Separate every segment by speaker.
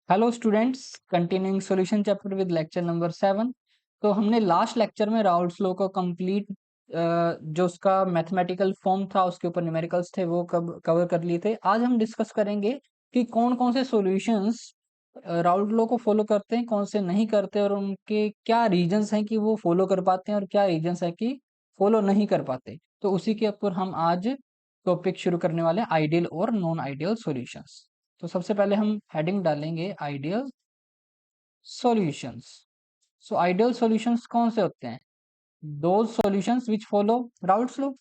Speaker 1: Hello students, continuing solution chapter with lecture number 7। तो हमने last lecture में Raoult's law को कंप्लीट जो उसका मैथमेटिकल फॉर्म था, उसके ऊपर न्यूमेरिकल्स थे, वो कवर कर लिए थे। आज हम डिस्कस करेंगे कि कौन कौन से सॉल्यूशंस राउल्ट लॉ को फॉलो करते हैं, कौन से नहीं करते, और उनके क्या रीजंस हैं कि वो फॉलो कर पाते हैं और क्या रीजंस हैं कि फॉलो नहीं कर पाते। तो उसी के ऊपर हम आज टॉपिक शुरू करने वाले हैं, आइडियल और नॉन आइडियल सॉल्यूशंस। तो सबसे पहले हम हेडिंग डालेंगे ideal solutions. So ideal solutions कौन से होते हैं? Those solutions which follow Raoult's law.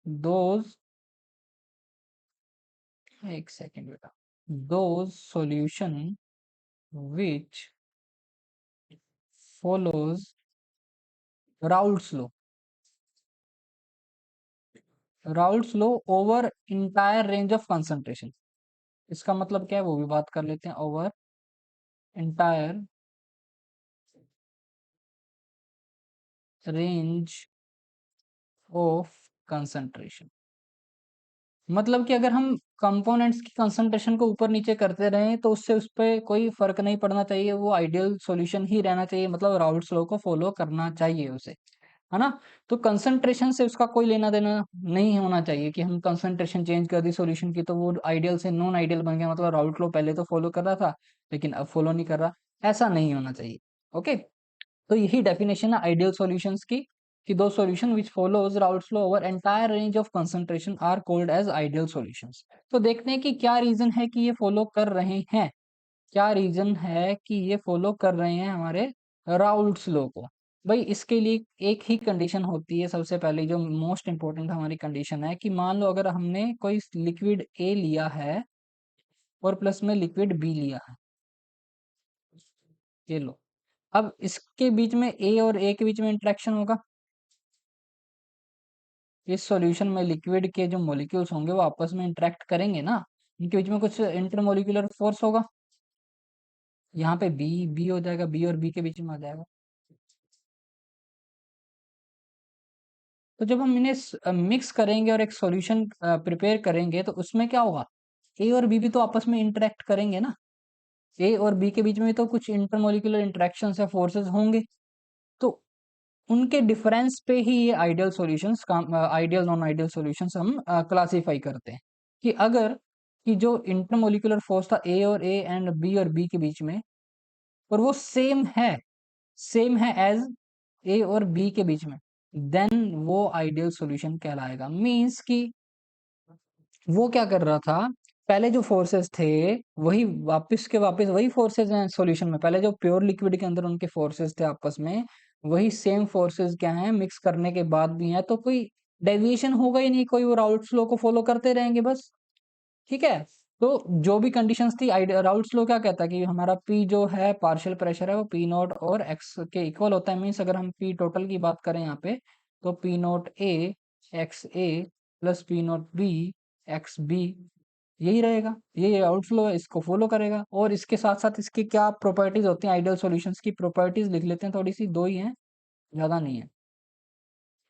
Speaker 1: Those, एक सेकेंड बेटा, those solution which follows Raoult's law. Raoult's law over entire range of concentration. इसका मतलब क्या है वो भी बात कर लेते हैं। Over entire range of concentration, मतलब कि अगर हम कंपोनेंट्स की कंसंट्रेशन को ऊपर नीचे करते रहें तो उससे उस पे कोई फर्क नहीं पड़ना चाहिए, वो आइडियल सॉल्यूशन ही रहना चाहिए, मतलब राउल्ट्स लॉ को फॉलो करना चाहिए उसे, है ना। तो कंसंट्रेशन से उसका कोई लेना देना नहीं होना चाहिए कि हम कंसंट्रेशन चेंज कर दी सॉल्यूशन की तो वो आइडियल से नॉन आइडियल बन गया, मतलब राउल्ट लॉ पहले तो फॉलो कर रहा था लेकिन अब फॉलो नहीं कर रहा। ऐसा नहीं होना चाहिए। ओके, तो यही डेफिनेशन है आइडियल सॉल्यूशंस की, कि दो solution which follows Raoult's law over entire range of concentration are called as ideal solutions. तो देखते हैं कि क्या रीजन है कि ये फॉलो कर रहे हैं, क्या रीजन है कि ये फॉलो कर रहे हैं हमारे राउल्ट्स लॉ को। भाई इसके लिए एक ही कंडीशन होती है, सबसे पहले जो मोस्ट इंपॉर्टेंट हमारी कंडीशन है कि मान लो अगर हमने कोई लिक्विड ए लिया है और प्लस में लिक्विड बी लिया है, ये लो। अब इसके बीच में ए और ए के बीच में इंटरेक्शन होगा। इस सॉल्यूशन में लिक्विड के जो मॉलिक्यूल्स होंगे वो आपस में इंटरेक्ट करेंगे ना, इनके बीच में कुछ इंटरमोलिकुलर फोर्स होगा। यहाँ पे बी बी हो जाएगा, बी और बी के बीच में आ जाएगा। तो जब हम इन्हें मिक्स करेंगे और एक सॉल्यूशन प्रिपेयर करेंगे तो उसमें क्या होगा, ए और बी भी तो आपस में इंटरेक्ट करेंगे ना। ए और बी के बीच में तो कुछ इंटरमोलिकुलर इंटरेक्शंस या फोर्सेस होंगे। तो उनके डिफरेंस पे ही ये आइडियल सॉल्यूशंस का, आइडियल नॉन आइडियल सॉल्यूशंस हम क्लासीफाई करते हैं। कि अगर कि जो इंटरमोलिकुलर फोर्स था ए और ए एंड बी और बी के बीच में, और वो सेम है एज ए और बी के बीच में, देन वो आइडियल सॉल्यूशन कहलाएगा। मींस कि वो क्या कर रहा था, पहले जो फोर्सेस थे वही वापस के वापस वही फोर्सेस हैं सॉल्यूशन में। पहले जो प्योर लिक्विड के अंदर उनके फोर्सेस थे आपस में, वही सेम फोर्सेस क्या हैं मिक्स करने के बाद भी हैं, तो कोई डेविएशन होगा ही नहीं, कोई वो राउल्ट्स लॉ को फॉलो करते रहेंगे बस। ठीक है। तो जो भी कंडीशंस थी, राउल्ट्स लॉ क्या कहता है कि हमारा पी जो है पार्शियल प्रेशर है वो पी नॉट और एक्स के इक्वल होता है। मीन्स अगर हम पी टोटल की बात करें यहाँ पे, तो P not A x A plus P not B x B, यही रहेगा। ये राउल्ट्स लॉ है, इसको फॉलो करेगा। और इसके साथ साथ इसकी क्या प्रॉपर्टीज होती हैं, आइडियल सॉल्यूशंस की प्रॉपर्टीज लिख लेते हैं, थोड़ी सी, दो ही हैं, ज्यादा नहीं है।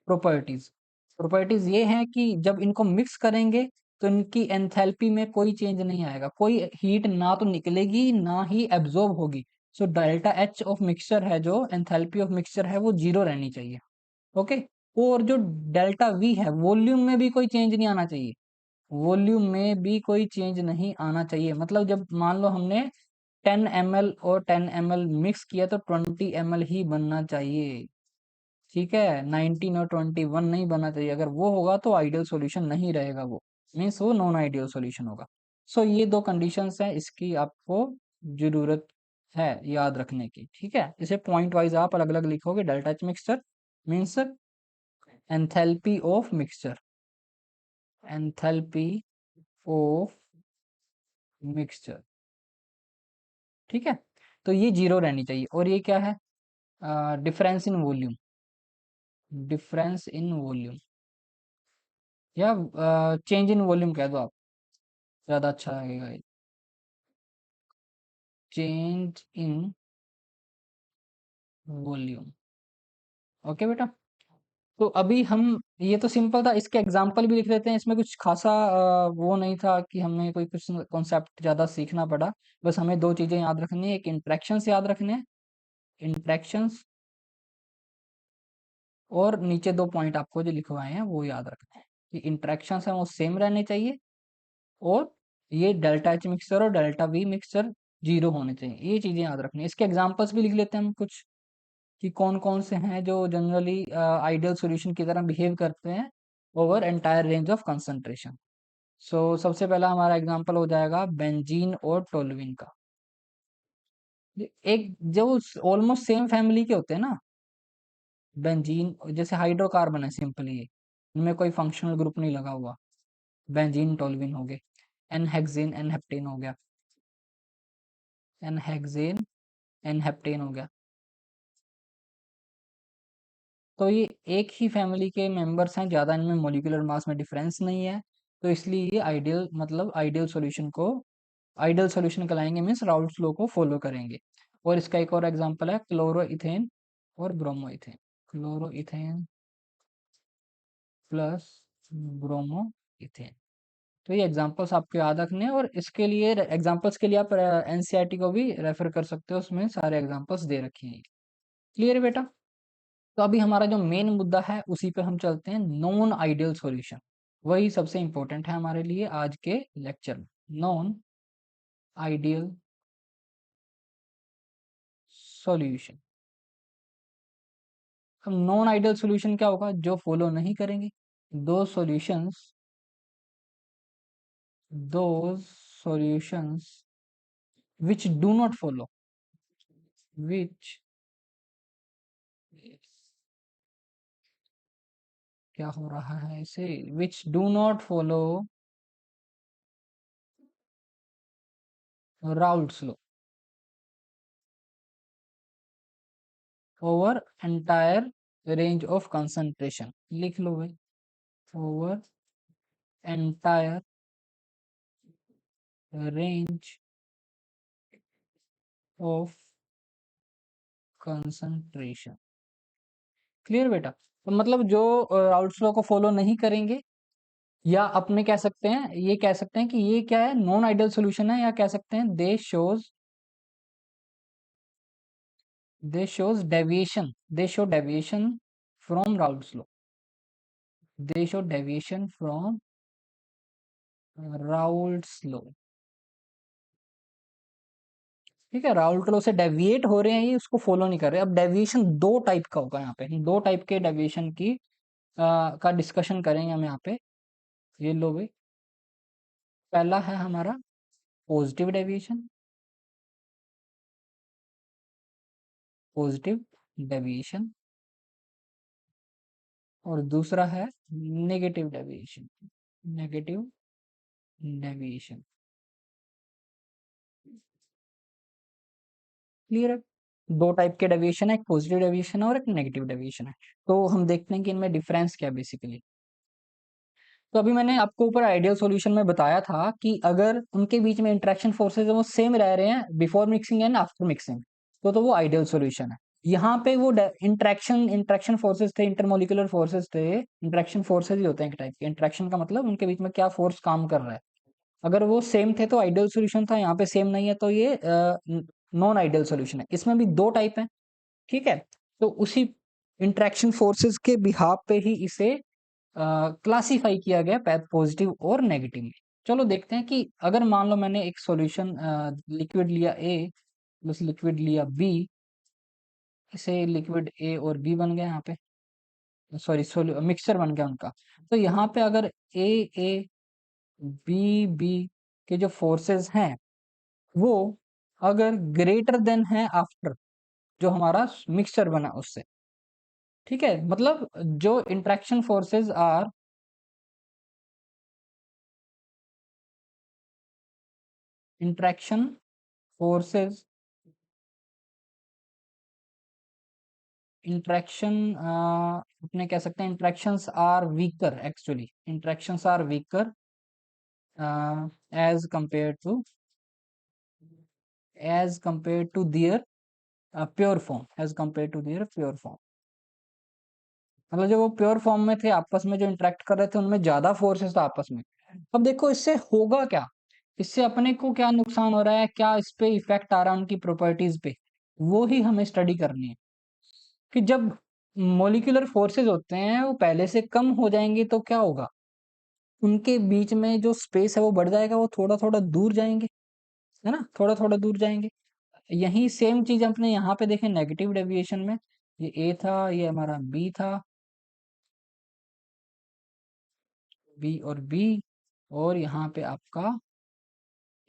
Speaker 1: प्रॉपर्टीज, प्रॉपर्टीज ये हैं कि जब इनको मिक्स करेंगे तो इनकी एंथैल्पी में कोई चेंज नहीं आएगा, कोई हीट ना तो निकलेगी ना ही एब्जॉर्ब होगी। So delta H of mixture है, जो एंथैल्पी ऑफ मिक्सचर है, वो जीरो रहनी चाहिए। ओके। और जो डेल्टा वी है, वॉल्यूम में भी कोई चेंज नहीं आना चाहिए, वॉल्यूम में भी कोई चेंज नहीं आना चाहिए। मतलब जब मान लो हमने 10 ml और 10 ml मिक्स किया तो 20 ml ही बनना चाहिए। ठीक है, 19 और 21 नहीं बनना चाहिए। अगर वो होगा तो आइडियल सॉल्यूशन नहीं रहेगा, वो मीन्स वो नॉन आइडियल सॉल्यूशन होगा। सो ये दो कंडीशंस हैं, इसकी आपको जरूरत है याद रखने की। ठीक है, इसे पॉइंट वाइज आप अलग अलग लिखोगे। Delta H mixture means enthalpy of mixture, enthalpy of mixture. ठीक है, तो ये जीरो रहनी चाहिए। और ये क्या है, difference in volume, difference in volume, या चेंज इन वॉल्यूम कह दो आप, ज्यादा अच्छा लगेगा ये। Change in volume. ओके बेटा। तो अभी हम, ये तो सिंपल था, इसके एग्जाम्पल भी लिख लेते हैं। इसमें कुछ खासा वो नहीं था कि हमें कोई कुछ कॉन्सेप्ट ज्यादा सीखना पड़ा। बस हमें दो चीजें याद रखनी है, एक इंट्रैक्शंस याद रखने हैं, इंट्रैक्शंस, और नीचे दो पॉइंट आपको जो लिखवाए हैं वो याद रखने हैं कि इंट्रैक्शंस हैं वो सेम रहने चाहिए, और ये डेल्टा एच मिक्सचर और डेल्टा वी मिक्सचर जीरो होने चाहिए। ये चीजें याद रखनी है। इसके एग्जाम्पल्स भी लिख लेते हैं हम कुछ, कि कौन कौन से हैं जो जनरली आइडियल सॉल्यूशन की तरह बिहेव करते हैं over entire range of concentration. So सबसे पहला हमारा एग्जांपल हो जाएगा बेंजीन और टोल्यूइन का। एक जो ऑलमोस्ट सेम फैमिली के होते हैं ना, बेंजीन जैसे हाइड्रोकार्बन है सिंपली, ये इनमें कोई फंक्शनल ग्रुप नहीं लगा हुआ। बेंजीन टोल्यूइन हो गए, एन हेक्सेन एन हेप्टेन हो गया, एन हेक्सेन एन हेप्टेन हो गया। तो ये एक ही फैमिली के मेंबर्स हैं, ज़्यादा इनमें मॉलिक्यूलर मास में डिफरेंस नहीं है, तो इसलिए ये आइडियल, मतलब आइडियल सॉल्यूशन कहलाएंगे, मीन्स राउल्ट्स लॉ को फॉलो करेंगे। और इसका एक और एग्जांपल है क्लोरो इथेन और bromoethane. Chloroethane plus bromoethane. तो ये एग्जांपल्स आपको याद रखने हैं, और इसके लिए एग्जांपल्स के लिए आप एनसीईआरटी को भी रेफर कर सकते हो, उसमें सारे एग्जांपल्स दे रखे हैं। क्लियर है बेटा? तो अभी हमारा जो मेन मुद्दा है उसी पे हम चलते हैं, नॉन आइडियल सॉल्यूशन। वही सबसे इंपॉर्टेंट है हमारे लिए आज के लेक्चर में, नॉन आइडियल सॉल्यूशन। अब नॉन आइडियल सॉल्यूशन क्या होगा? जो फॉलो नहीं करेंगे। दो सॉल्यूशंस, दो solutions which do not follow, which, क्या हो रहा है इसे, which do not follow Raoult's law over entire range of concentration. लिख लो भाई, over entire range of concentration. Clear बेटा? तो मतलब जो राउल्ट्स लॉ को फॉलो नहीं करेंगे, या अपने कह सकते हैं, ये कह सकते हैं कि ये क्या है, नॉन आइडियल सॉल्यूशन है, या कह सकते हैं दे show deviation from Raoult's law, they show deviation from Raoult's law. ठीक है, राउल्ट लॉ से डेविएट हो रहे हैं, ये उसको फॉलो नहीं कर रहे। अब डेविएशन दो टाइप का होगा यहाँ पे, दो टाइप के डेविएशन की का डिस्कशन करेंगे हम यहाँ पे। ये लो भाई, पहला है हमारा पॉजिटिव डेविएशन, पॉजिटिव डेविएशन, और दूसरा है negative deviation, negative deviation. Clear है? दो टाइप के डेविएशन है, एक पॉजिटिव डेविएशन है और एक नेगेटिव डेविएशन है। तो हम देखते हैं कि इनमें डिफरेंस क्या है बेसिकली। तो अभी मैंने आपको ऊपर आइडियल सॉल्यूशन में बताया था कि अगर उनके बीच में इंटरेक्शन फोर्सेज वो सेम रह रहे हैं before mixing and after mixing, तो वो आइडियल सॉल्यूशन है। यहाँ पे वो इंटरेक्शन इंटरेक्शन फोर्सेज थे, इंटरमोलिकुलर फोर्सेज थे। इंटरेक्शन फोर्सेज ही होते हैं एक टाइप के। इंटरेक्शन का मतलब उनके बीच में क्या फोर्स काम कर रहा है। अगर वो सेम थे तो आइडियल सॉल्यूशन था, यहाँ पे सेम नहीं है तो ये नॉन आइडियल सॉल्यूशन है। इसमें भी दो टाइप है, ठीक है। तो उसी इंटरेक्शन फोर्सेस के बिहाफ पे ही इसे क्लासिफाई किया गया पॉजिटिव और नेगेटिव में। चलो देखते हैं कि अगर मान लो मैंने एक सॉल्यूशन लिक्विड लिया ए प्लस लिक्विड लिया बी, इसे लिक्विड ए और बी बन गया यहाँ पे, सॉरी मिक्सचर बन गया उनका। तो यहाँ पे अगर ए ए बी बी के जो फोर्सेस हैं वो अगर ग्रेटर देन है आफ्टर जो हमारा मिक्सचर बना उससे, ठीक है, मतलब जो interaction forces are, interaction forces, interaction अपने कह सकते हैं interactions are weaker, actually interactions are weaker as compare to, as compare to their pure form, as compare to their pure form. मतलब जो वो प्योर फॉर्म में थे आपस में जो इंटरेक्ट कर रहे थे उनमें ज्यादा फोर्सेस था आपस में। अब देखो इससे होगा क्या, इससे अपने को क्या नुकसान हो रहा है, क्या इस पे इफेक्ट आ रहा है उनकी प्रॉपर्टीज पे, वो ही हमें स्टडी करनी है। कि जब मोलिकुलर फोर्सेस होते हैं वो पहले से कम हो जाएंगे तो क्या होगा, उनके बीच में जो स्पेस है वो बढ़ जाएगा, वो थोड़ा थोड़ा दूर जाएंगे, है ना, थोड़ा थोड़ा दूर जाएंगे। यही सेम चीज अपने यहाँ पे देखें नेगेटिव डेविएशन में, ये ए था, ये हमारा बी था, बी और बी, और यहाँ पे आपका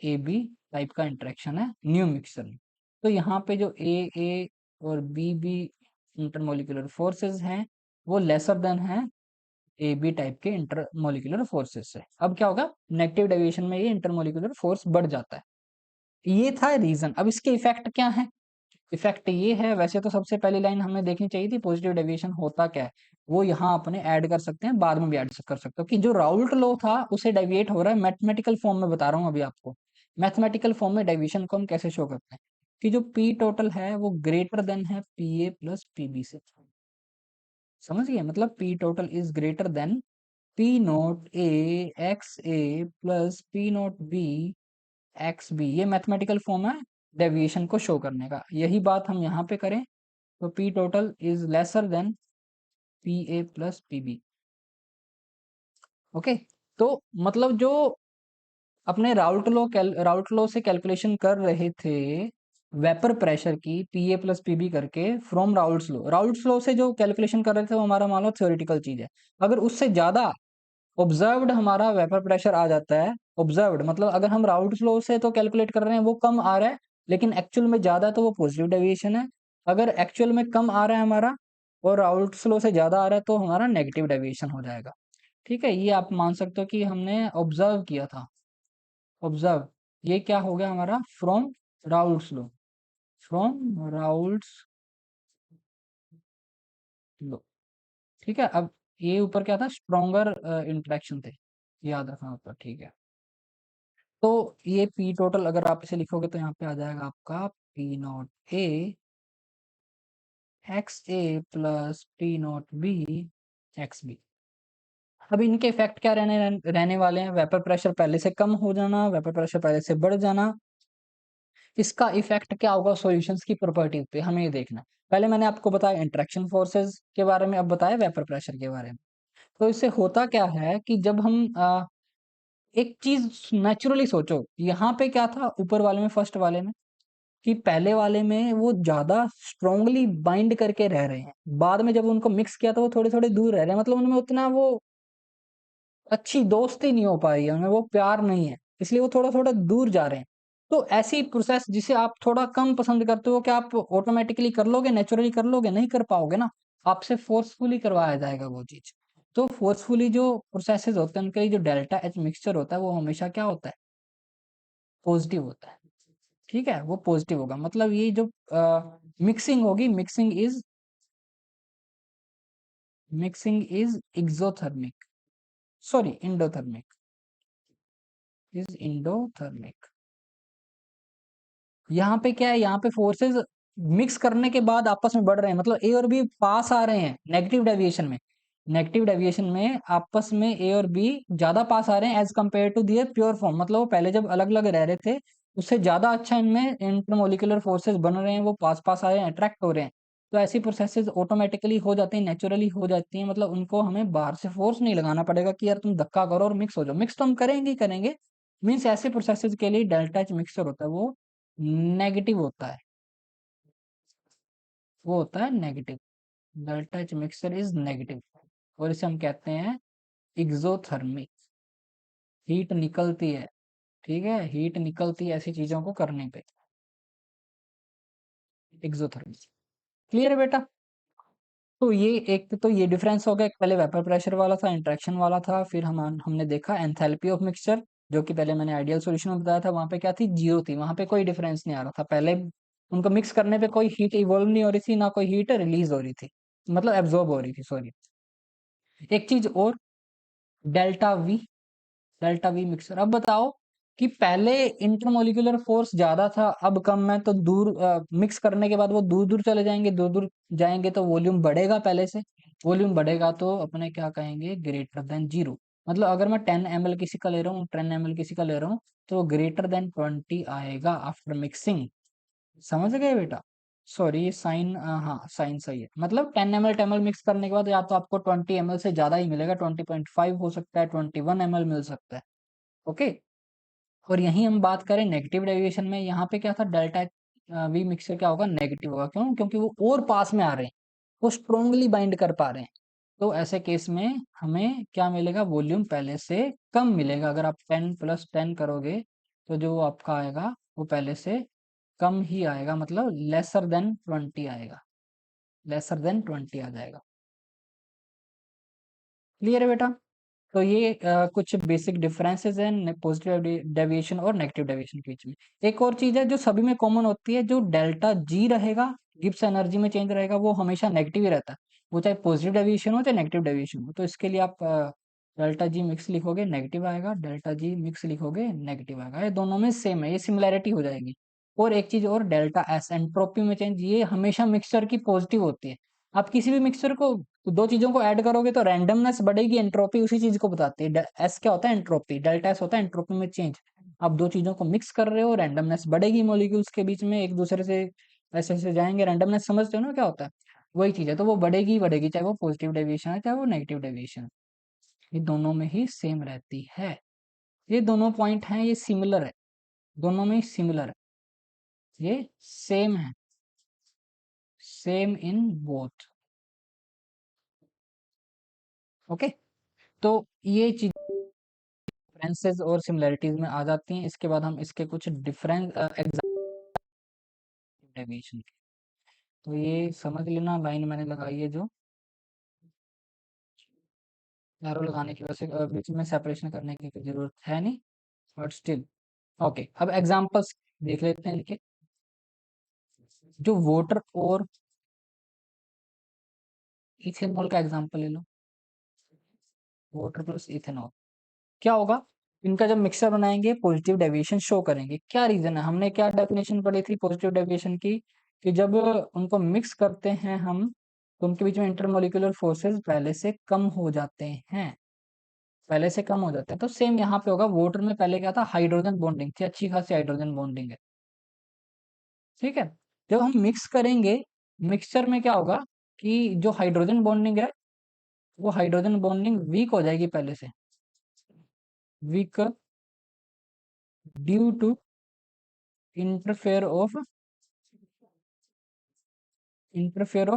Speaker 1: ए बी टाइप का इंटरेक्शन है न्यू मिक्सचर में। तो यहाँ पे जो ए और बी इंटरमोलिकुलर फोर्सेस हैं वो लेसर देन है ए बी टाइप के इंटरमोलिकुलर फोर्सेस से। अब क्या होगा, नेगेटिव डेविएशन में ये इंटरमोलिकुलर फोर्स बढ़ जाता है। ये था रीजन। अब इसके इफेक्ट क्या है, इफेक्ट ये है, वैसे तो सबसे पहली लाइन हमें देखनी चाहिए थी पॉजिटिव डेविएशन होता क्या है, वो यहाँ अपने ऐड कर सकते हैं, बाद में भी ऐड कर सकते हो कि जो राउल्ट लॉ था उसे डेविएट हो रहा है, मैथमेटिकल फॉर्म में बता रहा हूँ अभी आपको। मैथमेटिकल फॉर्म में डेविएशन को हम कैसे शो करते हैं कि जो पी टोटल है वो ग्रेटर देन है P A plus P B से। समझ गए, मतलब P total is greater than P note A x A plus P not B x B. ये मैथमेटिकल फॉर्म है डेविएशन को शो करने का। यही बात हम यहाँ पे करें तो P total is lesser than P A plus P B. Okay, तो मतलब जो अपने राउल्ट लॉ से कैलकुलेशन कर रहे थे वेपर प्रेशर की P A plus P B करके फ्रॉम राउल्ट्स लॉ से जो कैलकुलेशन कर रहे थे वो हमारा मान लो थ्योरेटिकल चीज है। अगर उससे ज्यादा ऑब्जर्व्ड हमारा वेपर प्रेशर आ जाता है, ऑब्जर्व्ड मतलब अगर हम राउल्ट्स लॉ से तो कैलकुलेट कर रहे हैं वो कम आ रहा है, लेकिन एक्चुअल में ज्यादा है तो वो पॉजिटिव डेविएशन है। अगर एक्चुअल में कम आ रहा है हमारा और राउल्ट्स लॉ से ज्यादा आ रहा है तो हमारा नेगेटिव डेविएशन हो जाएगा। ठीक है, ये आप मान सकते हो कि हमने ऑब्जर्व किया था। ऑब्जर्व, ये क्या हो गया हमारा, from Raoult's law, from Raoult's law. ठीक है, अब ये ऊपर क्या था, स्ट्रॉन्गर इंटरेक्शन थे, याद रखना ऊपर। ठीक है, तो ये पी टोटल अगर आप इसे लिखोगे तो यहाँ पे आ जाएगा आपका P not A x A plus P not B x B. अब इनके इफेक्ट क्या रहने वाले हैं, वेपर प्रेशर पहले से कम हो जाना, वेपर प्रेशर पहले से बढ़ जाना। इसका इफेक्ट क्या होगा सॉल्यूशंस की प्रॉपर्टीज पे, हमें ये देखना है। पहले मैंने आपको बताया इंटरेक्शन फोर्सेस के बारे में, अब बताया वेपर प्रेशर के बारे में। तो इससे होता क्या है कि जब हम एक चीज नेचुरली सोचो, यहाँ पे क्या था ऊपर वाले में, फर्स्ट वाले में, कि पहले वाले में वो ज्यादा स्ट्रोंगली बाइंड करके रह रहे हैं, बाद में जब उनको मिक्स किया तो वो थोड़े थोड़े दूर रह रहे हैं, मतलब उनमें उतना वो अच्छी दोस्ती नहीं हो पा रही है, उनमें वो प्यार नहीं है, इसलिए वो थोड़ा थोड़ा दूर जा रहे हैं। तो ऐसी प्रोसेस जिसे आप थोड़ा कम पसंद करते हो, क्या आप ऑटोमेटिकली कर लोगे, नेचुरली कर लोगे, नहीं कर पाओगे ना, आपसे फोर्सफुली करवाया जाएगा वो चीज। तो फोर्सफुली जो प्रोसेसेस होते हैं उनके लिए जो डेल्टा एच मिक्सचर होता है वो हमेशा क्या होता है, पॉजिटिव होता है। ठीक है, वो पॉजिटिव होगा, मतलब ये जो मिक्सिंग होगी, mixing is exothermic, sorry endothermic, is endothermic. यहाँ पे क्या है, यहाँ पे फोर्सेस मिक्स करने के बाद आपस में बढ़ रहे हैं, मतलब ए और बी पास आ रहे हैं नेगेटिव डेविएशन में। नेगेटिव डेविएशन में आपस में ए और बी ज्यादा पास आ रहे हैं as compare to their pure form, मतलब वो पहले जब अलग अलग रह रहे थे उससे ज्यादा अच्छा इनमें इंटरमोलिकुलर फोर्सेस बन रहे हैं, वो पास पास आ रहे हैं, अट्रैक्ट हो रहे हैं। तो ऐसी प्रोसेसेस ऑटोमेटिकली हो जाती हैं, नेचुरली हो जाती हैं, मतलब उनको हमें बाहर से फोर्स नहीं लगाना पड़ेगा कि यार तुम धक्का करो और मिक्स हो जाओ। मिक्स तो हम करेंगे ही करेंगे, मीन्स ऐसे प्रोसेसेस के लिए डेल्टा एच मिक्सचर होता है वो नेगेटिव होता है, वो होता है negative. Delta H mixture is negative, और इसे हम कहते हैं एक्सोथर्मिक। हीट निकलती है, ठीक है, हीट निकलती है ऐसी चीजों को करने पे, एक्सोथर्मिक। क्लियर है बेटा। तो ये एक तो ये डिफरेंस हो गया, एक पहले वेपर प्रेशर वाला था, इंट्रैक्शन वाला था, फिर हमने देखा एंथैल्पी ऑफ मिक्सचर, जो कि पहले मैंने आइडियल सॉल्यूशन में बताया था, वहां पे क्या थी, जीरो थी, वहां पे कोई डिफरेंस नहीं आ रहा था, पहले उनको मिक्स करने पे कोई हीट इवॉल्व नहीं हो रही थी, ना कोई हीट रिलीज हो रही थी, मतलब एब्जॉर्ब हो रही थी, सॉरी। एक चीज और, delta we, delta we mixer. अब बताओ कि पहले इंटरमोलिकुलर फोर्स ज्यादा था, अब कम है, तो दूर मिक्स करने के बाद वो दूर दूर चले जाएंगे, दूर दूर जाएंगे तो वॉल्यूम बढ़ेगा पहले से, वॉल्यूम बढ़ेगा तो अपने क्या कहेंगे, ग्रेटर देन 0। मतलब अगर मैं 10 ml किसी का ले रहा हूँ, 10 ml किसी का ले रहा हूँ, तो ग्रेटर देन 20 आएगा आफ्टर मिक्सिंग। समझ गए बेटा? सॉरी, ये साइन, हाँ साइन सही है। मतलब 10 ml मिक्स करने के बाद या तो आपको 20 ml से ज्यादा ही मिलेगा, 20.5 हो सकता है, 21 ml मिल सकता है। ओके। और यहीं हम बात करें नेगेटिव डेविएशन में, यहाँ पे क्या था, डेल्टा वी मिक्सर क्या होगा, नेगेटिव होगा। क्यों? क्योंकि वो और पास में आ रहे हैं, वो स्ट्रोंगली बाइंड कर पा रहे हैं। तो ऐसे केस में हमें क्या मिलेगा, वॉल्यूम पहले से कम मिलेगा। अगर आप 10 + 10 करोगे तो जो आपका आएगा वो पहले से कम ही आएगा, मतलब लेसर देन 20 आएगा, लेसर देन 20 आ जाएगा। क्लियर है बेटा? तो ये कुछ बेसिक डिफरेंसेस हैं पॉजिटिव डेविएशन और नेगेटिव डेविएशन के बीच में। एक और चीज है जो सभी में कॉमन होती है, जो डेल्टा जी रहेगा, गिब्स एनर्जी में चेंज रहेगा, वो हमेशा नेगेटिव ही रहता है। वो चाहे पॉजिटिव डेविएशन हो चाहे नेगेटिव डेविएशन हो। तो इसके लिए आप डेल्टा जी मिक्स लिखोगे नेगेटिव आएगा, डेल्टा जी मिक्स लिखोगे नेगेटिव आएगा। ये दोनों में सेम है, ये सिमिलैरिटी हो जाएगी। और एक चीज और, डेल्टा एस एंट्रोपी में चेंज, ये हमेशा मिक्सचर की पॉजिटिव होती है। आप किसी भी मिक्सचर को, दो चीजों को ऐड करोगे तो रैंडमनेस बढ़ेगी, एंट्रोपी उसी चीज को बताती है। एस क्या होता है, एंट्रोपी। डेल्टा एस होता है एंट्रोपी में चेंज। आप दो चीजों को मिक्स कर रहे हो, रैंडमनेस बढ़ेगी, मॉलिक्यूल्स के बीच में एक दूसरे से ऐसे ऐसे जाएंगे, रैंडमनेस समझते हो ना क्या होता है, वही चीज है। तो वो बढ़ेगी ही बढ़ेगी, चाहे वो पॉजिटिव डेविएशन है चाहे वो नेगेटिव डेविएशन। ये दोनों में ही सेम रहती है। ये दोनों पॉइंट हैं, ये सिमिलर है, दोनों में ही सिमिलर है, ये सेम है, सेम इन बोथ। ओके। तो ये चीज डिफरेंसेस और सिमिलरिटीज में आ जाती हैं। इसके बाद हम इसके कुछ डिफरेंस एग्जाम्पल डेविएशन के, तो ये समझ लेना, लाइन मैंने लगाई है जो, एरो लगाने की वजह से बीच में सेपरेशन करने की जरूरत है नहीं, बट स्टिल ओके। अब एग्जांपल्स देख लेते हैं इनके। जो वाटर और इथेनॉल का एग्जांपल ले लो, वाटर प्लस इथेनॉल, क्या होगा, इनका जब मिक्सर बनाएंगे पॉजिटिव डेविएशन शो करेंगे। क्या रीजन है, हमने क्या डेफिनेशन पढ़ी थी पॉजिटिव डेविएशन की, कि जब उनको मिक्स करते हैं हम, तो उनके बीच में इंटरमोलिकुलर फोर्सेस पहले से कम हो जाते हैं, पहले से कम हो जाते हैं। तो सेम यहाँ पे होगा, वाटर में पहले क्या था, हाइड्रोजन बॉन्डिंग थी, अच्छी खासी हाइड्रोजन बॉन्डिंग है, ठीक है। जब हम मिक्स करेंगे, मिक्सचर में क्या होगा कि जो हाइड्रोजन बॉन्डिंग है, वो हाइड्रोजन बॉन्डिंग वीक हो जाएगी पहले से, weak due to interfere of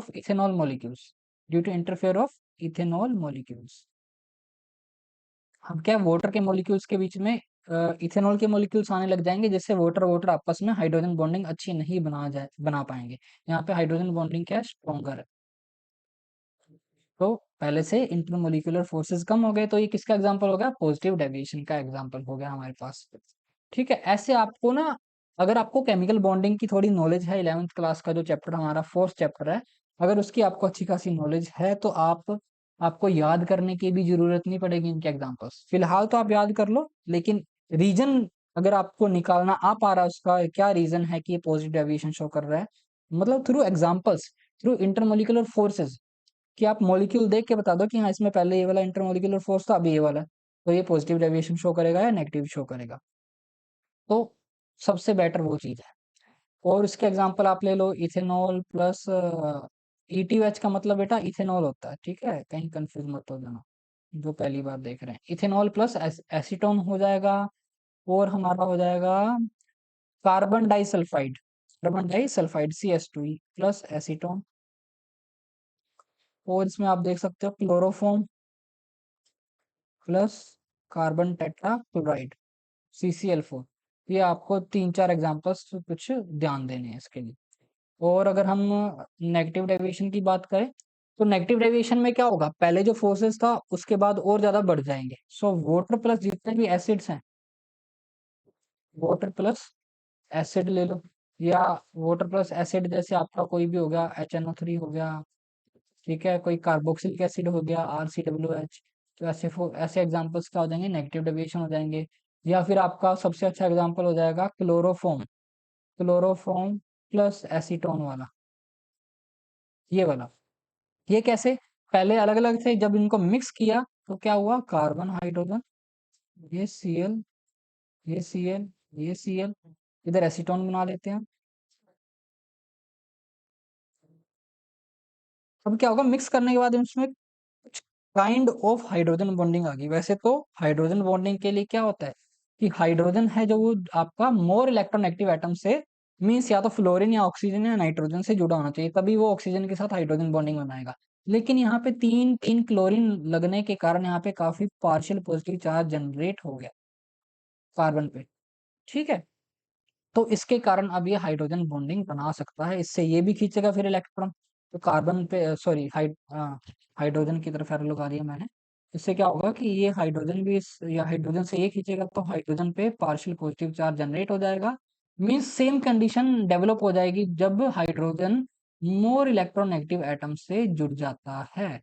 Speaker 1: ethanol molecules, due to interfere of ethanol molecules. अब क्या, वाटर के मॉलिक्यूल्स के बीच में इथेनॉल के मॉलिक्यूल्स आने लग जाएंगे, जिससे वाटर वाटर आपस में हाइड्रोजन बॉन्डिंग अच्छी नहीं बना पाएंगे। यहाँ पे हाइड्रोजन बॉन्डिंग क्या है, स्ट्रॉन्गर है। तो पहले से इंटरमोलिकुलर फोर्सेस कम हो गए, तो ये किसका एग्जांपल हो गया, पॉजिटिव डेविएशन का एग्जांपल हो गया हमारे पास। ठीक है। ऐसे आपको ना, अगर आपको केमिकल बॉन्डिंग की थोड़ी नॉलेज है, 11th क्लास का जो चैप्टर हमारा फोर्थ चैप्टर है, अगर उसकी आपको अच्छी खासी नॉलेज है, तो आपको याद करने की भी जरूरत नहीं पड़ेगी इनके एग्जांपल्स। फिलहाल तो आप याद कर लो, लेकिन रीजन अगर आपको निकालना आ पा रहा है, उसका क्या रीजन है कि ये पॉजिटिव डेविएशन शो कर रहा है, मतलब through examples, through intermolecular forces, कि आप मॉलिक्यूल देख के बता दो कि हाँ इसमें पहले ये वाला इंटरमोलिकुलर फोर्स था, अभी ये वाला है, तो ये पॉजिटिव डेविएशन शो करेगा या नेगेटिव शो करेगा। तो सबसे बेटर वो चीज है। और इसके एग्जांपल आप ले लो, इथेनॉल प्लस ETOH का मतलब बेटा इथेनॉल होता है, ठीक है, कहीं कंफ्यूज मत हो जाना जो पहली बार देख रहे हैं। इथेनॉल प्लस एसीटोन हो जाएगा, और हमारा हो जाएगा carbon disulphide, carbon disulphide CH2 plus acetone. और इसमें आप देख सकते हो chloroform plus carbon tetra chloride CCl4। ये आपको तीन चार एग्जांपल्स कुछ ध्यान देने हैं इसके लिए। और अगर हम नेगेटिव डेविएशन की बात करें, तो नेगेटिव डेविएशन में क्या होगा, पहले जो फोर्सेस था उसके बाद और ज्यादा बढ़ जाएंगे। सो वाटर प्लस जितने भी एसिड्स हैं, वाटर प्लस एसिड ले लो, या वाटर प्लस एसिड जैसे आपका कोई भी हो गया, HNO3 हो गया, ठीक है, कोई कार्बोक्सिलिक एसिड हो गया, RCWH। तो ऐसे एग्जांपल्स क्या हो जाएंगे, नेगेटिव डेविएशन हो जाएंगे। या फिर आपका सबसे अच्छा एग्जांपल हो जाएगा क्लोरोफॉर्म, क्लोरोफॉर्म प्लस एसीटोन वाला, ये वाला। ये कैसे, पहले अलग अलग थे, जब इनको मिक्स किया तो क्या हुआ, कार्बन हाइड्रोजन, ये Cl, ये Cl, ये Cl, इधर एसीटोन बना लेते हैं। अब क्या होगा, मिक्स करने के बाद इसमें कुछ काइंड ऑफ हाइड्रोजन बॉन्डिंग आ गई। वैसे तो हाइड्रोजन बॉन्डिंग के लिए क्या होता है कि हाइड्रोजन है जो वो आपका मोर इलेक्ट्रोनेगेटिव एटम से, मीन्स या तो फ्लोरीन या ऑक्सीजन या नाइट्रोजन से जुड़ा होना चाहिए, तभी वो ऑक्सीजन के साथ हाइड्रोजन बॉन्डिंग बनाएगा। लेकिन यहाँ पे तीन तीन क्लोरीन लगने के कारण यहाँ पे काफी पार्शियल पॉजिटिव चार्ज जनरेट हो गया कार्बन पे। ठीक है, तो इसके कारण अब ये हाइड्रोजन बॉन्डिंग बना सकता है, इससे ये भी खींचेगा फिर इलेक्ट्रॉन। तो कार्बन पे सॉरी हाइड्रोजन की तरफ एरो लगा दिया मैंने। इससे क्या होगा कि ये हाइड्रोजन भी इस या हाइड्रोजन से ये खींचेगा तो हाइड्रोजन पे पार्शियल पॉजिटिव चार्ज जनरेट हो जाएगा। मीन्स सेम कंडीशन डेवलप हो जाएगी जब हाइड्रोजन मोर इलेक्ट्रोनेगेटिव एटम से जुड़ जाता है।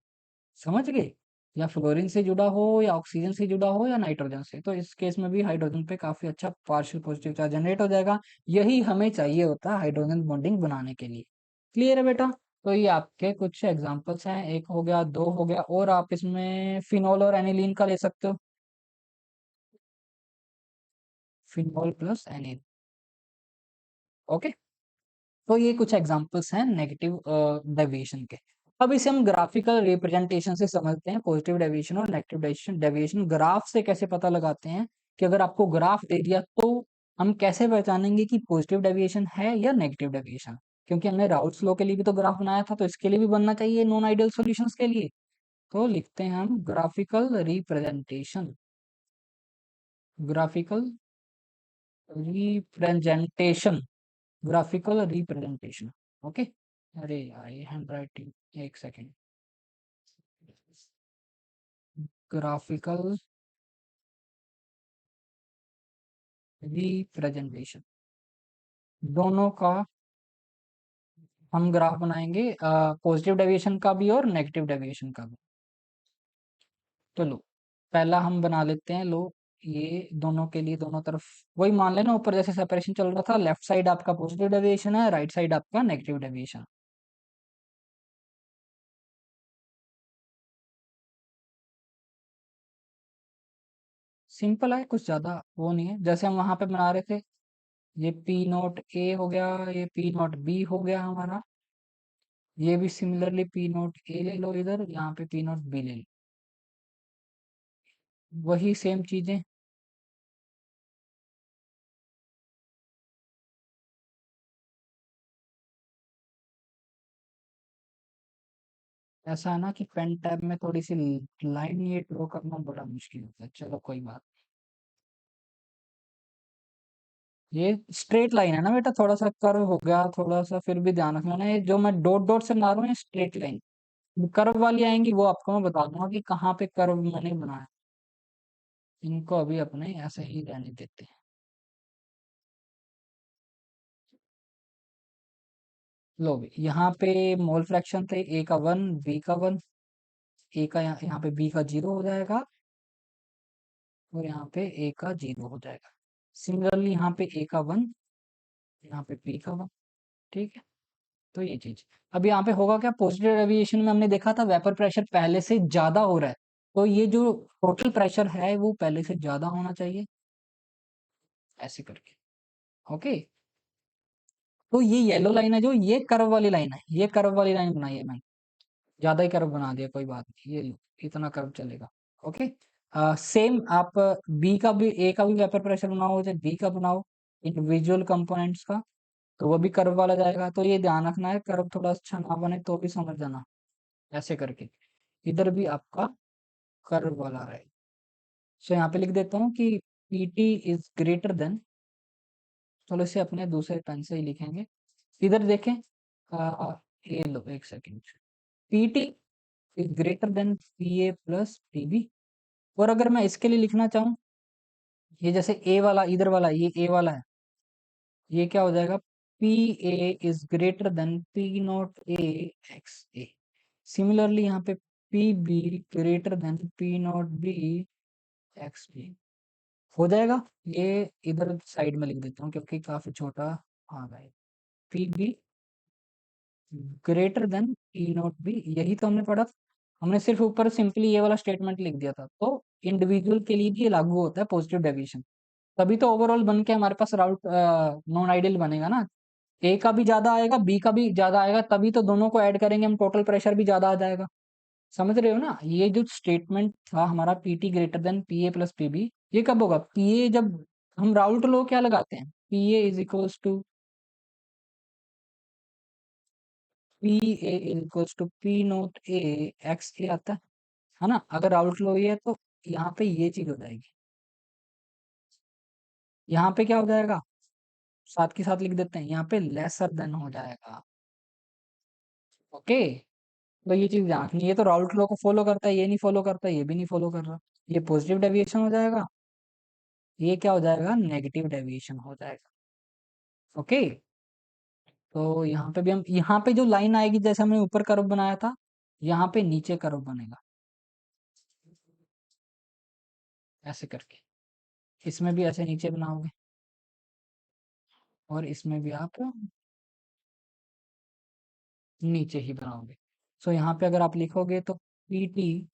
Speaker 1: समझ गए, या फ्लोरीन से जुड़ा हो या ऑक्सीजन से जुड़ा हो या नाइट्रोजन से, तो इस केस में भी हाइड्रोजन पे काफी अच्छा पार्शियल पॉजिटिव चार्ज जनरेट हो जाएगा। यही हमें चाहिए होता है हाइड्रोजन बॉन्डिंग बनाने के लिए। क्लियर है बेटा? तो ये आपके कुछ एग्जांपल्स हैं, एक हो गया, दो हो गया, और आप इसमें फिनोल और एनिलीन का ले सकते हो। Phenol plus एनिल, okay. तो ये कुछ एग्जांपल्स हैं नेगेटिव डेविएशन के। अब इसे हम ग्राफिकल रिप्रेजेंटेशन से समझते हैं, पॉजिटिव डेविएशन और नेगेटिव डेविएशन। डेविएशन ग्राफ से कैसे पता लगाते हैं, कि अगर आपको ग्राफ दे दिया तो हम कैसे पहचानेंगे कि पॉजिटिव डेविएशन है या नेगेटिव डेविएशन। क्योंकि हमने राउल्ट्स लॉ के लिए भी तो ग्राफ बनाया था, तो इसके लिए भी बनना चाहिए नॉन आइडियल सॉल्यूशंस के लिए। तो लिखते हैं हम graphical representation, graphical representation, graphical representation, okay. अरे यार ये हैंड राइटिंग, एक सेकेंड। ग्राफिकल रिप्रेजेंटेशन, दोनों का हम ग्राफ बनाएंगे, पॉजिटिव डेविएशन का भी और नेगेटिव डेविएशन का भी। तो लो, पहला हम बना लेते हैं, लो, ये दोनों के लिए दोनों तरफ वही मान लेना, ऊपर जैसे सेपरेशन चल रहा था, लेफ्ट साइड आपका पॉजिटिव डेविएशन है, राइट साइड आपका नेगेटिव डेविएशन। सिंपल है, कुछ ज्यादा वो नहीं है, जैसे हम वहां पे बना रहे थे। ये पी नोट ए हो गया, ये पी नोट बी हो गया हमारा, ये भी सिमिलरली पी नोट ए ले लो, इधर यहाँ पे पी नोट बी ले लो, वही सेम चीजें। ऐसा है ना कि पेन टैब में थोड़ी सी लाइन ये ड्रॉ करना बड़ा मुश्किल होता है, चलो कोई बात। ये स्ट्रेट लाइन है ना बेटा, थोड़ा सा कर्व हो गया, थोड़ा सा फिर भी ध्यान रखना ना, ये जो मैं डॉट डॉट से बना रहा हूँ ये स्ट्रेट लाइन। कर्व वाली आएंगी वो आपको मैं बता दूंगा कि कहाँ पे कर्व मैंने बनाया। इनको अभी अपने ऐसे ही रहने देते हैं। लो भी, यहाँ पे मोल फ्रैक्शन थे, ए का 1, बी का 1, ए का यहाँ पे बी का 0 हो जाएगा, और यहाँ पे ए का 0 हो जाएगा। सिमिलरली यहाँ पे ए का 1, यहाँ पे बी का 1। ठीक है, तो ये चीज अब यहाँ पे होगा क्या, पॉजिटिव डेविएशन में हमने देखा था वेपर प्रेशर पहले से ज्यादा हो रहा है, तो ये जो टोटल प्रेशर है वो पहले से ज्यादा होना चाहिए, ऐसे करके। ओके, तो ये येलो लाइन है जो, ये कर्व वाली लाइन है, ये कर्व वाली लाइन बनाई है मैंने, ज्यादा ही कर्व बना दिया, कोई बात नहीं, ये लो, इतना कर्व चलेगा। ओके, सेम आप बी का भी, ए का भी वेपर प्रेशर बनाओ, चाहे बी का बनाओ, इंडिविजुअल कंपोनेंट्स का, तो वो भी कर्व वाला जाएगा। तो ये ध्यान रखना है, कर्व थोड़ा अच्छा ना बने तो भी समझ जाना, ऐसे करके। इधर भी आपका कर्व वाला रहे। सो यहाँ पे लिख देता हूँ कि पीटी इज ग्रेटर देन, चलो इसे अपने दूसरे पेन से ही लिखेंगे। इधर देखें, ये लो एक second, PT is greater than P A plus PB. और अगर मैं इसके लिए लिखना चाहूँ, ये जैसे ए वाला इधर वाला, ये ए वाला है, ये क्या हो जाएगा, P A is greater than P not A x A. Similarly यहाँ पे P B greater than P not B x B हो जाएगा। ये इधर साइड में लिख देता हूँ क्योंकि काफी छोटा आ गया है। P B greater than P not B, यही तो हमने पढ़ा। हमने सिर्फ ऊपर सिंपली ये वाला स्टेटमेंट लिख दिया था, तो इंडिविजुअल के लिए भी ये लागू होता है पॉजिटिव डेविएशन। तभी तो ओवरऑल बन के हमारे पास राउट नॉन आइडियल बनेगा ना। ए का भी ज्यादा आएगा, बी का भी ज्यादा आएगा, तभी तो दोनों को ऐड करेंगे हम, टोटल प्रेशर भी ज्यादा आ जाएगा। समझ रहे हो ना? ये जो स्टेटमेंट था हमारा पीटी ग्रेटर देन पीए प्लस पीबी, ये कब होगा? पीए जब हम राउल्ट लॉ क्या लगाते हैं, PA is equals to P A equals to P note A x A आता है ना? अगर राउल्ट लॉ ये है तो यहाँ पे ये चीज हो जाएगी, यहाँ पे क्या हो जाएगा, साथ के साथ लिख देते हैं, यहाँ पे लेसर देन हो जाएगा। ओके, तो ये चीज ध्यान रखनी, ये तो राउल्ट लॉ को फॉलो करता है, ये नहीं फॉलो करता, ये भी नहीं फॉलो कर रहा। ये पॉजिटिव डेविएशन हो जाएगा, ये क्या हो जाएगा, नेगेटिव डेविएशन हो जाएगा। ओके, तो यहाँ पे भी हम, यहाँ पे जो लाइन आएगी जैसे हमने ऊपर कर्व बनाया था, यहाँ पे नीचे कर्व बनेगा ऐसे करके। इसमें भी ऐसे नीचे बनाओगे और इसमें भी आप नीचे ही बनाओगे। सो यहाँ पे अगर आप लिखोगे तो पीटी,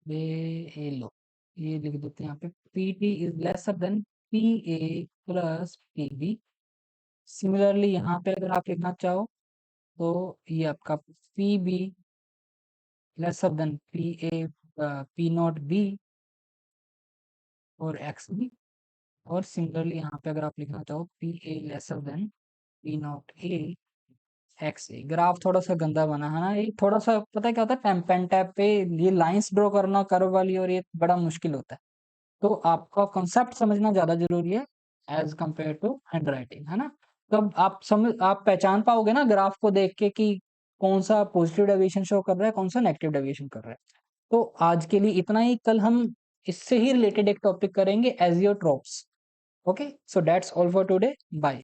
Speaker 1: ये लो, ये लिख देते हैं यहाँ पे, PT is lesser than P A plus PB. Similarly यहाँ पे अगर आप लिखना चाहो तो ये आपका PB lesser than P A P not B और एक्स बी। और सिमिलरली यहाँ पे अगर आप लिखना चाहो P A lesser than P not A x A. Graph थोड़ा सा गंदा बना है ना, ये थोड़ा सा पता है क्या होता है, पेन टैब पे ये लाइंस ड्रॉ करना कर्व वाली, और ये बड़ा मुश्किल होता है। तो आपका कॉन्सेप्ट समझना ज्यादा जरूरी है as compare to handwriting, है ना? तब आप समझ, आप पहचान पाओगे ना ग्राफ को देख के कि कौन सा पॉजिटिव डेविएशन शो कर रहा है, कौन सा नेगेटिव डेविएशन कर रहा है। तो आज के लिए इतना ही, कल हम इससे ही रिलेटेड एक टॉपिक करेंगे, azeotropes. Okay, so that's all for today, bye.